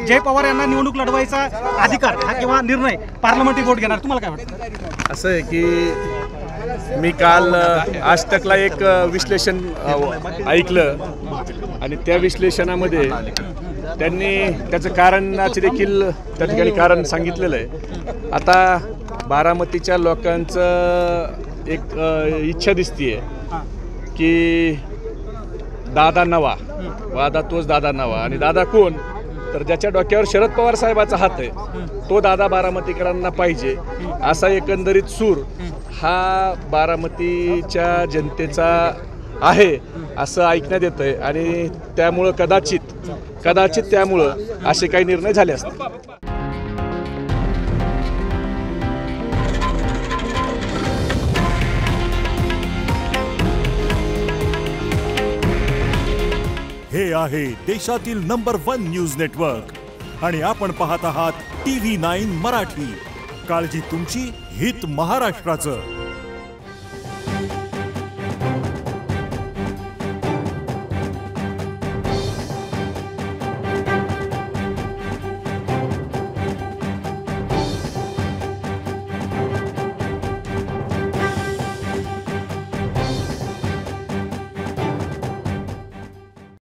जय पवार यांना निवडणूक लढवायचा अधिकार हा किंवा निर्णय पार्लमेंटरी बोर्ड घेणार, तुम्हाला काय वाटतं? असं आहे की मी काल आज तकला एक विश्लेषण ऐकलं आणि त्या विश्लेषणामध्ये त्यांनी त्याचं कारणाचे देखील त्या ठिकाणी कारण सांगितलेलं आहे. आता बारामतीच्या लोकांचं एक इच्छा दिसतीये की दादा नवा, वादा तोच दादा नवा. आणि दादा कोण? तर ज्याच्या डोक्यावर शरद पवार साहेबाचा हात आहे तो दादा बारामतीकरांना पाहिजे असा एकंदरीत सूर हा बारामतीच्या जनतेचा आहे असं ऐकण्यात येतं आहे. आणि त्यामुळं कदाचित त्यामुळं असे काही निर्णय झाले असतील. हे आहे देशातील नंबर 1 न्यूज नेटवर्क आणि आपण पाहत आहात TV9 मराठी. काळजी तुमची, हित महाराष्ट्राचं.